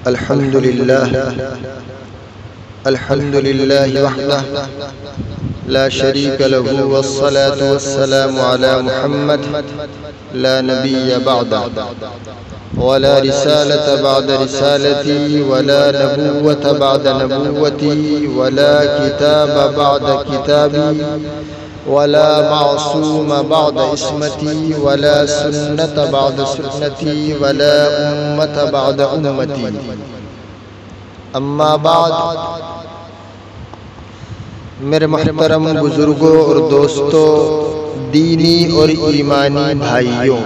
الحمد لله وحده لا شريك له والصلاة والسلام على محمد لا نبي بعده ولا رسالة بعد رسالتي ولا نبوة بعد نبوتي ولا كتاب بعد كتابي ولا معصوم بعد اسمتي ولا سنة بعد سنتي ولا أمة بعد أمتي اما بعد میرے محترم بزرگوں اور دوستوں، دینی اور ایمانی بھائیوں،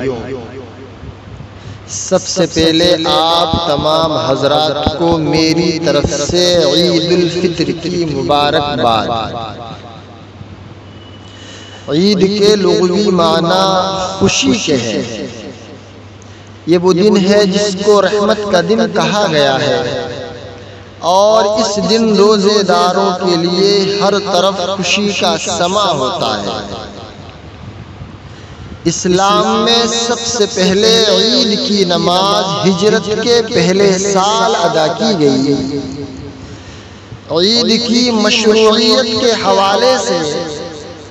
سب سے پہلے آپ تمام حضرات کو میری طرف سے عید الفطر کی مبارکباد۔ عید کے لغوی معنی خوشی کے ہے۔ یہ وہ دن ہے جس کو رحمت کا دن کہا گیا ہے، اور اس دن روزے داروں کے لیے ہر طرف خوشی کا سما ہوتا ہے۔ اسلام میں سب سے پہلے عید کی نماز ہجرت کے پہلے سال ادا کی گئی۔ عید کی مشروعیت کے حوالے سے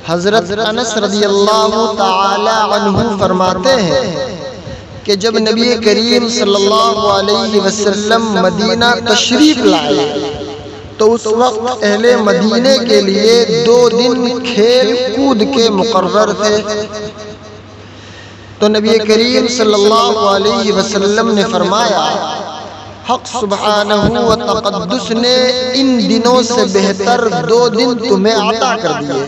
حضرت انس رضی اللہ تعالی عنہ فرماتے ہیں کہ جب نبی کریم صلی اللہ علیہ وسلم مدینہ تشریف لائے تو اس وقت اہل مدینہ کے لیے 2 دن کھیل کود کے مقرر تھے۔ تو نبی کریم صلی اللہ علیہ وسلم نے فرمایا، حق سبحانہ و تقدس نے ان دنوں سے بہتر 2 دن تمہیں عطا کر دیے،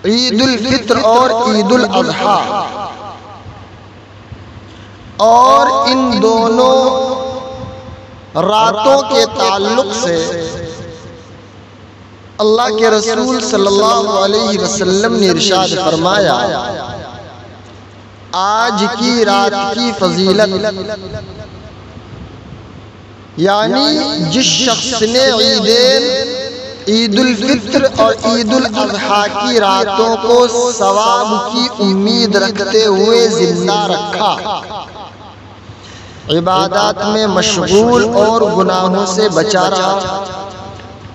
عید الفطر اور عید الاضحیٰ، اور ان دونوں راتوں کے تعلق سے اللہ کے رسول صلی اللہ علیہ وسلم نے ارشاد فرمایا، آج کی رات کی فضیلت، یعنی جس شخص نے عید الفطر اور عید الاضحیٰ کی راتوں کو ثواب کی امید رکھتے ہوئے زندہ رکھا، عبادات میں مشغول اور گناہوں سے بچا رہا،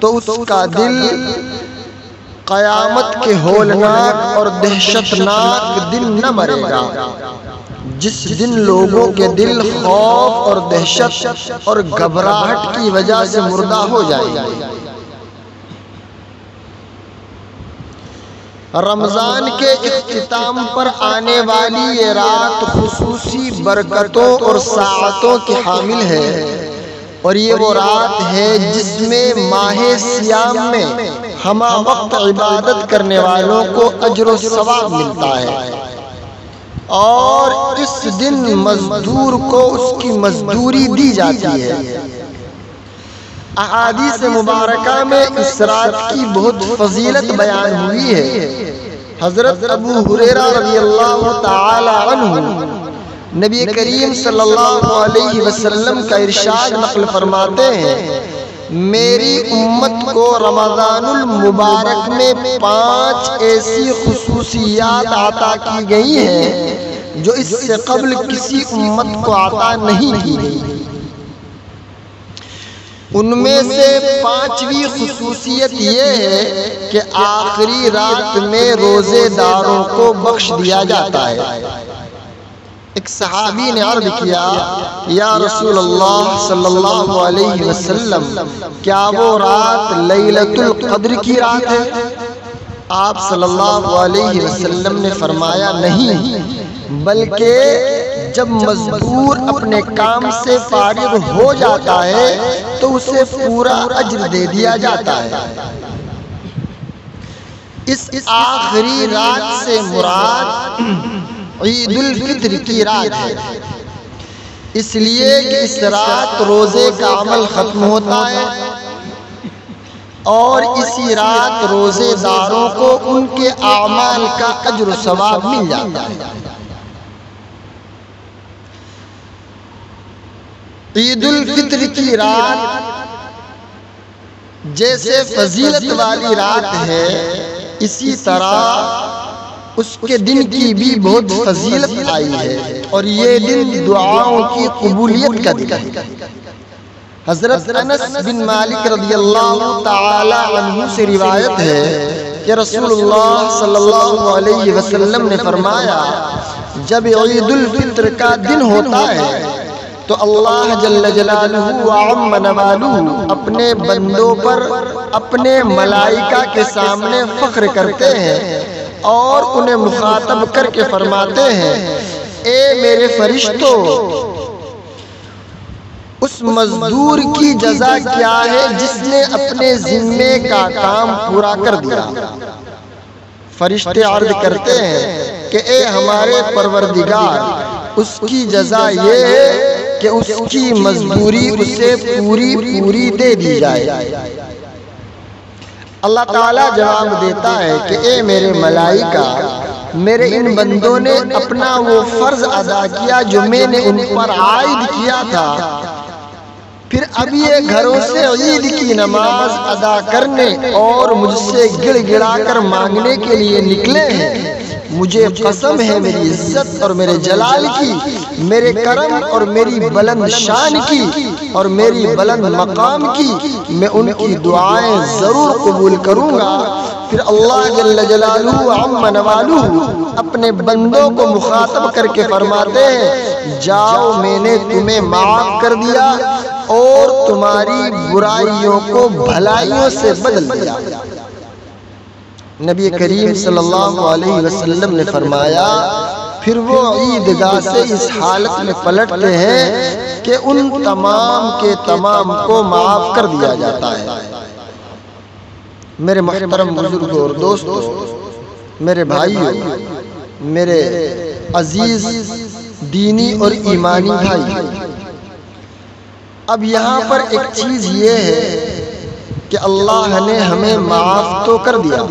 تو اس کا دل قیامت کے ہولناک اور دہشتناک دن نہ مرے گا، جس دن لوگوں کے دل خوف اور دہشت اور گھبراہٹ کی وجہ سے مردہ ہو جائیں گے۔ رمضان کے اختتام پر آنے والی یہ رات خصوصی برکتوں اور ساعتوں کی حامل ہے، اور یہ وہ رات ہے جس میں ماہ سیام میں ہمہ وقت عبادت کرنے والوں کو اجر و ثواب ملتا ہے، اور اس دن مزدور کو اس کی مزدوری دی جاتی ہے۔ احادیث مبارکہ میں اس رات کی بہت فضیلت بیان ہوئی ہے۔ حضرت ابو ہریرہ رضی اللہ تعالی عنہ نبی کریم صلی اللہ علیہ وسلم کا ارشاد نقل فرماتے ہیں، میری امت کو رمضان المبارک میں 5 ایسی خصوصیات عطا کی گئی ہیں جو اس سے قبل کسی امت کو عطا نہیں کی گئی۔ ان میں سے 5ویں خصوصیت یہ ہے کہ آخری رات میں روزے داروں کو بخش دیا جاتا ہے۔ ایک صحابی نے عرض کیا، یا رسول اللہ صلی اللہ علیہ وسلم، کیا وہ رات لیلۃ القدر کی رات ہے؟ آپ صلی اللہ علیہ وسلم نے فرمایا، نہیں، بلکہ جب مزدور اپنے کام سے فارغ ہو جاتا ہے تو اسے پورا اجر دے دیا جاتا ہے۔ اس آخری رات سے مراد عید الفطر کی رات ہے، اس لیے کہ اس رات روزے کا عمل ختم ہوتا ہے، اور اسی رات روزے داروں کو ان کے اعمال کا اجر و ثواب مل جاتا ہے۔ عید الفطر کی رات جیسے فضیلت والی رات ہے، اسی طرح اس کے دن کی بھی بہت فضیلت آئی ہے اور یہ دن دعاؤں کی قبولیت کا دن ہے۔ حضرت انس بن مالک رضی اللہ تعالی عنہ سے روایت ہے کہ رسول اللہ صلی اللہ علیہ وسلم نے فرمایا جب عید الفطر کا دن ہوتا ہے تو اللہ جل جلالہ وعم نوالہ اپنے بندوں پر اپنے ملائکہ کے سامنے فخر کرتے ہیں اور انہیں مخاطب کر کے فرماتے ہیں اے میرے فرشتوں، اس مزدور کی جزا کیا ہے جس نے اپنے ذمے کا کام پورا کر دیا؟ فرشتے عرض کرتے ہیں کہ اے ہمارے پروردگار، اس کی جزا یہ ہے کہ اس کی مزدوری اسے پوری دے دی جائے۔ اللہ تعالیٰ جواب دیتا ہے کہ اے میرے ملائکہ، میرے ان بندوں نے اپنا وہ فرض ادا کیا جو میں نے ان پر عائد کیا تھا، پھر اب یہ گھروں سے عید کی نماز ادا کرنے اور مجھ سے گڑ گڑا کر مانگنے کے لیے نکلے ہیں۔ مجھے قسم ہے میری عزت اور میرے جلال کی، میرے کرم اور میری بلند شان کی اور میری بلند مقام کی، میں ان کی دعائیں ضرور قبول کروں گا۔ پھر اللہ جل جلالہ وعم نوالہ اپنے بندوں کو مخاطب کر کے فرماتے ہیں جاؤ، میں نے تمہیں معاف کر دیا اور تمہاری برائیوں کو بھلائیوں سے بدل دیا۔ نبی کریم صلی اللہ علیہ وسلم نے فرمایا پھر وہ عیدگاہ سے اس حالت میں پلٹتے ہیں کہ ان تمام کے تمام کو معاف کر دیا جاتا ہے۔ میرے محترم بزرگوں اور دوستوں، میرے بھائیوں، میرے عزیز دینی اور ایمانی بھائی، اب یہاں پر ایک چیز یہ ہے کہ اللہ نے ہمیں معاف تو کر دیا،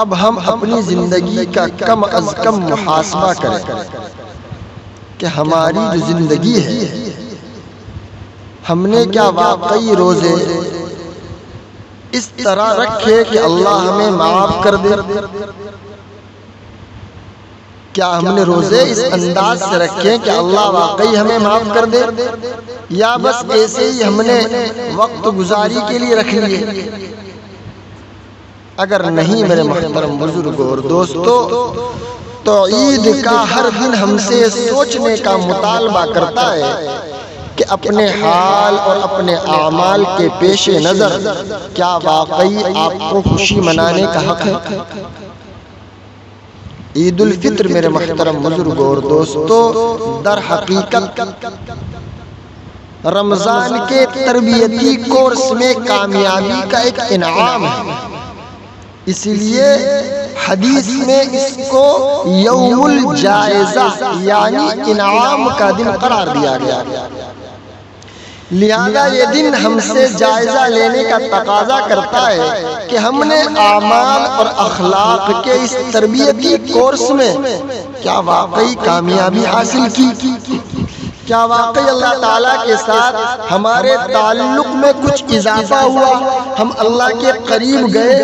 اب ہم اپنی زندگی کا کم از کم محاسبہ کریں کہ ہماری جو زندگی ہے ہم نے کیا واقعی روزے اس طرح رکھے کہ اللہ ہمیں معاف کر دے؟ کیا ہم نے روزے اس انداز سے رکھے کہ اللہ واقعی ہمیں معاف کر دے، یا بس ایسے ہی ہم نے وقت گزاری کے لیے رکھ لیے؟ اگر نہیں میرے محترم بزرگوں اور دوستوں، تو عید کا ہر دن ہم سے سوچنے کا مطالبہ کرتا ہے کہ اپنے حال اور اپنے اعمال کے پیش نظر کیا واقعی آپ کو خوشی منانے کا حق ہے؟ عید الفطر میرے محترم بزرگوں اور دوستوں در حقیقت رمضان کے تربیتی کورس میں کامیابی کا ایک انعام ہے، اسی لیے حدیث میں اس کو یوم الجائزہ یعنی انعام کا دن قرار دیا گیا۔ لہذا یہ دن ہم سے جائزہ لینے کا تقاضا کرتا ہے کہ ہم نے اعمال اور اخلاق کے اس تربیتی کورس میں کیا واقعی کامیابی حاصل کی؟ کیا واقعی اللہ تعالیٰ کے ساتھ ہمارے تعلق میں کچھ اضافہ ہوا؟ ہم اللہ کے قریب گئے؟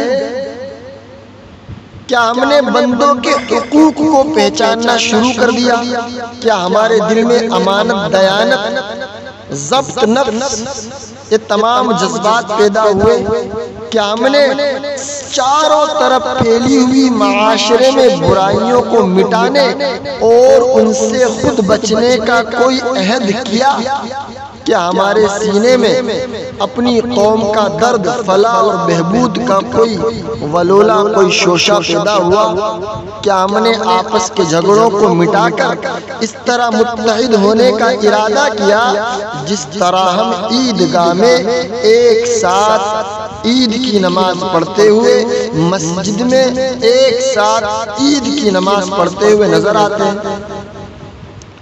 کیا ہم نے بندوں کے حقوق کو پہچاننا شروع کر دیا؟ کیا ہمارے دل میں امانت، دیانت، ضبط نفس یہ تمام جذبات پیدا ہوئے؟ کیا ہم نے چاروں طرف پھیلی ہوئی معاشرے میں برائیوں کو مٹانے اور ان سے خود بچنے کا کوئی عہد کیا؟ کیا ہمارے سینے میں اپنی قوم کا درد، فلاح اور بہبود کا کوئی ولولہ، کوئی شوشہ پیدا ہوا؟ کیا ہم نے آپس کے جھگڑوں کو مٹا کر اس طرح متحد ہونے کا ارادہ کیا جس طرح ہم عیدگاہ میں ایک ساتھ عید کی نماز پڑھتے ہوئے، مسجد میں ایک ساتھ عید کی نماز پڑھتے ہوئے نظر آتے ہیں؟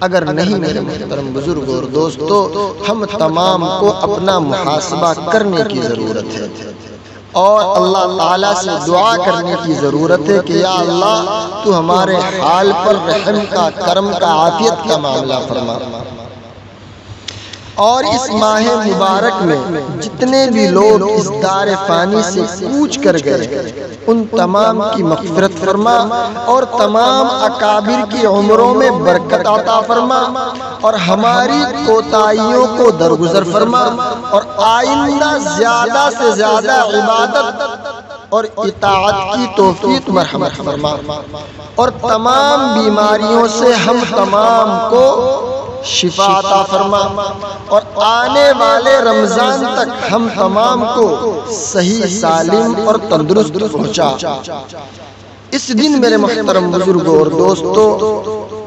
اگر نہیں میرے محترم بزرگوں اور دوستوں، ہم تمام کو اپنا محاسبہ کرنے کی ضرورت ہے اور اللہ تعالیٰ سے دعا کرنے کی ضرورت ہے کہ یا اللہ تو ہمارے حال پر رحم کا، کرم کا، عافیت کا معاملہ فرما۔ اور اس ماہ مبارک میں جتنے بھی لوگ اس دار فانی سے کوچ کر گئے ان تمام کی مغفرت فرما اور تمام اکابر کی عمروں میں برکت عطا فرما اور ہماری کوتاہیوں کو درگزر فرما اور آئندہ زیادہ سے زیادہ عبادت اور اطاعت کی توفیق مرحمت فرما اور تمام بیماریوں سے ہم تمام کو شفا عطا فرما اور آنے والے رمضان تک ہم تمام کو صحیح سالم اور تندرست پہنچا۔ اس دن میرے محترم بزرگوں اور دوستوں،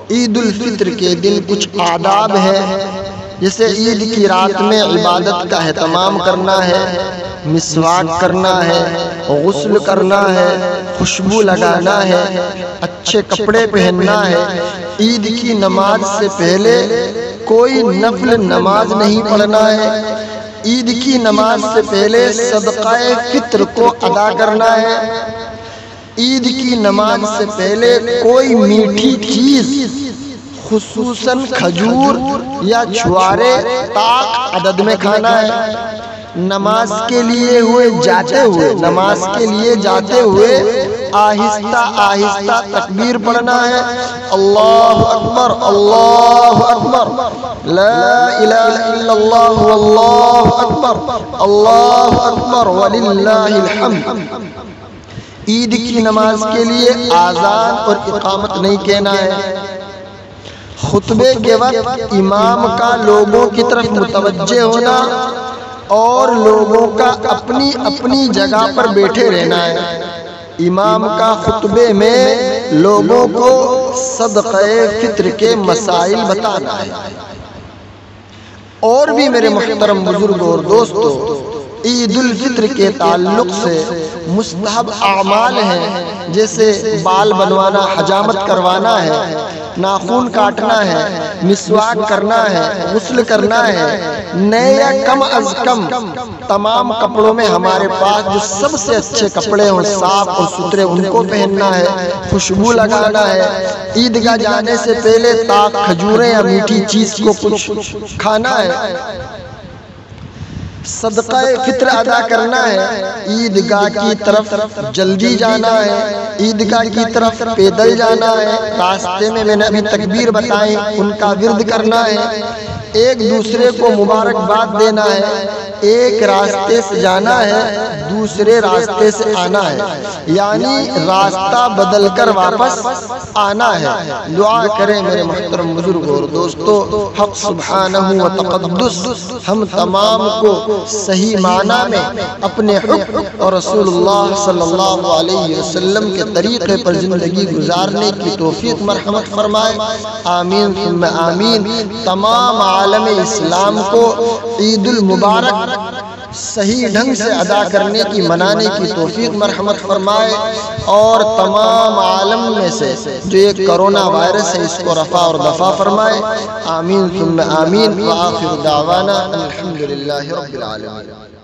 عید الفطر کے دن کچھ آداب ہیں، جیسے عید کی رات میں عبادت کا اہتمام کرنا ہے، مسواک کرنا ہے، غسل کرنا ہے، خوشبو لگانا ہے، اچھے کپڑے پہننا ہے، عید کی نماز سے پہلے کوئی نفل نماز نہیں پڑھنا ہے، عید کی نماز سے پہلے صدقہ فطر کو ادا کرنا ہے، عید کی نماز سے پہلے کوئی میٹھی چیز خصوصاً کھجور یا چھوارے طاق عدد میں کھانا ہے، نماز کے لیے جاتے ہوئے آہستہ آہستہ تکبیر پڑھنا ہے، اللہ اکبر اللہ اکبر، لا الہ الا اللہ واللہ اکبر وللہ الحمد۔ عید کی نماز کے لیے آذان اور اقامت نہیں کہنا ہے۔ خطبے کے وقت امام کا لوگوں کی طرف متوجہ ہونا اور لوگوں کا اپنی اپنی جگہ پر بیٹھے رہنا ہے۔ امام کا خطبے میں لوگوں کو صدقہ فطر کے مسائل بتانا ہے۔ اور بھی میرے محترم بزرگوں اور دوستوں، عید الفطر کے تعلق سے مستحب اعمال ہیں، جیسے بال بنوانا، حجامت کروانا ہے، ناخن کاٹنا ہے، مسواک کرنا ہے، غسل کرنا ہے، نئے یا کم از کم تمام کپڑوں میں ہمارے پاس جو سب سے اچھے کپڑے ہوں، صاف اور ستھرے، ان کو پہننا ہے، خوشبو لگانا ہے، عیدگاہ جانے سے پہلے طاق، کھجوریں یا میٹھی چیز کو کچھ کھانا ہے، صدقہ فطر ادا کرنا ہے، عیدگاہ کی طرف جلدی جانا ہے، عیدگاہ کی طرف پیدل جانا ہے، راستے میں نے ابھی تکبیر بتائیں ان کا ورد کرنا ہے، ایک دوسرے کو مبارکباد دینا ہے، ایک راستے سے جانا ہے، دوسرے راستے سے آنا ہے، یعنی راستہ بدل کر واپس آنا ہے۔ دعا کریں میرے محترم بزرگوں اور دوستوں، حق سبحانہ و تقدس ہم تمام کو صحیح معنی میں اپنے حکم اور رسول اللہ صلی اللہ علیہ وسلم کے طریقے پر زندگی گزارنے کی توفیق مرحمت فرمائے، آمین ثم آمین۔ تمام عالم اسلام کو عید المبارک صحیح ڈھنگ سے ادا کرنے کی، منانے کی توفیق مرحمت فرمائے، اور تمام عالم میں سے جو یہ کرونا وائرس ہے اس کو رفع اور دفع فرمائے، آمین ثم آمین۔ وآخر دعوانا الحمدللہ رب العالمین۔